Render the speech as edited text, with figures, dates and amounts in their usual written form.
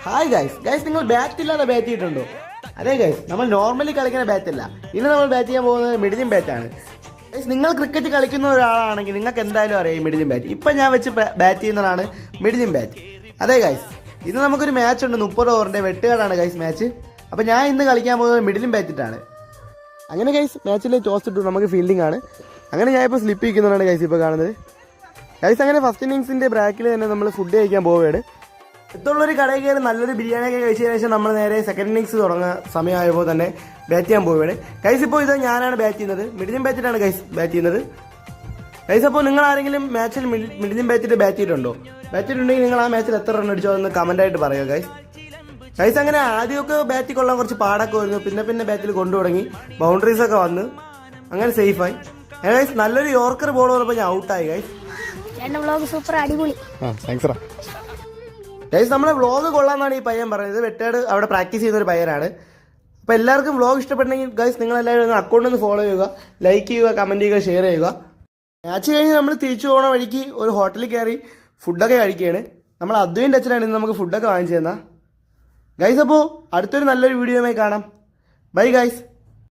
Hi guys നിങ്ങൾ bat ഇല്ലാതെ bat ചെയ്തിട്ടുണ്ടോ? അതെ ഗൈസ്, നമ്മൾ നോർമലി കളിക്കുന്ന ബാറ്റ് അല്ല. ഇന്ന് നമ്മൾ ബാറ്റ് ചെയ്യാൻ പോകുന്നത് മിഡിലും ബാറ്റാണ്. ഗൈസ്, നിങ്ങൾ ക്രിക്കറ്റ് കളിക്കുന്ന ഒരാളാണെങ്കിൽ നിങ്ങൾക്ക് എന്തായാലും അറിയാം മിഡിലും ബാറ്റ്. ഇപ്പം ഞാൻ വെച്ച് ബാറ്റ് ചെയ്യുന്നതാണ് മിഡിലും ബാറ്റ്. അതെ ഗൈസ്, ഇന്ന് നമുക്കൊരു മാച്ച് ഉണ്ട്. 30 ഓവറിൻ്റെ വെട്ടുകാടാണ് ഗൈസ് മാച്ച്. അപ്പോൾ ഞാൻ ഇന്ന് കളിക്കാൻ പോകുന്നത് മിഡിലും ബാറ്റിട്ടാണ്. അങ്ങനെ ഗൈസ് മാച്ചിൽ ടോസ് ഇട്ടു, നമുക്ക് ഫീൽഡിംഗ് ആണ്. അങ്ങനെ ഞാൻ ഇപ്പോൾ സ്ലിപ്പ് ചെയ്യുന്നതാണ് ഗൈസ് ഇപ്പോൾ കാണുന്നത്. ഗൈസ്, അങ്ങനെ ഫസ്റ്റ് ഇന്നിങ്സിൻ്റെ ബ്രാക്കിൽ തന്നെ നമ്മൾ ഫുഡ് കഴിക്കാൻ പോവുകയാണ്. അടുത്തുള്ളൊരു കടയിൽ കയറി നല്ലൊരു ബിരിയാണിയൊക്കെ കഴിച്ചതിന് ശേഷം നമ്മൾ നേരെ സെക്കൻഡ് ഇന്നിങ്സ് തുടങ്ങുന്ന സമയമായപ്പോൾ തന്നെ ബാറ്റ് ചെയ്യാൻ പോവുകയാണ്. ഗൈസ്, ഇപ്പോൾ ഇത് ഞാനാണ് ബാറ്റ് ചെയ്യുന്നത്. മിഡിലും ബാറ്റിട്ടാണ് ഗൈസ് ബാറ്റ് ചെയ്യുന്നത്. ഗൈസ്, അപ്പോൾ നിങ്ങൾ ആരെങ്കിലും മാച്ചിൽ മിഡിലും ബാറ്റിട്ട് ബാറ്റ് ചെയ്തിട്ടുണ്ടോ? ബാറ്റ് ചെയ്തിട്ടുണ്ടെങ്കിൽ നിങ്ങൾ ആ മാച്ചിൽ എത്ര റൺ അടിച്ചോ എന്ന് കമൻ്റായിട്ട് പറയുക ഗൈസ്. ഗൈസ്, അങ്ങനെ ആദ്യമൊക്കെ ബാറ്റിൽ കൊള്ളാൻ കുറച്ച് പാടൊക്കെ വരുന്നു. പിന്നെ ബാറ്റിൽ കൊണ്ടു തുടങ്ങി, ബൗണ്ടറീസൊക്കെ വന്ന് അങ്ങനെ സേഫായി. ഗൈസ്, നല്ലൊരു യോർക്കർ ബോൾ വന്നപ്പോൾ ഞാൻ ഔട്ടായി ഗൈസ്. സൂപ്പർ അടിപൊളി. ഗൈസ്, നമ്മളെ വ്ളോഗ് കൊള്ളാമെന്നാണ് ഈ പയ്യൻ പറയുന്നത്. വെട്ടേട് അവിടെ പ്രാക്ടീസ് ചെയ്യുന്ന ഒരു പയ്യനാണ്. അപ്പോൾ എല്ലാവർക്കും വ്ളോഗ് ഇഷ്ടപ്പെട്ടെങ്കിൽ ഗൈസ് നിങ്ങളെല്ലാവരും അക്കൗണ്ട് ഒന്ന് ഫോളോ ചെയ്യുക, ലൈക്ക് ചെയ്യുക, കമൻറ്റ് ചെയ്യുക, ഷെയർ ചെയ്യുക. മാച്ച് കഴിഞ്ഞ് നമ്മൾ തിരിച്ചു പോകുന്ന വഴിക്ക് ഒരു ഹോട്ടലിൽ കയറി ഫുഡൊക്കെ കഴിക്കുകയാണ്. നമ്മൾ അദ്വൈൻ്റെ അച്ഛനാണ് ഇന്ന് നമുക്ക് ഫുഡൊക്കെ വാങ്ങിച്ചു തന്നാൽ. ഗൈസ്, അപ്പോൾ അടുത്തൊരു നല്ലൊരു വീഡിയോയുമായി കാണാം. Bye guys.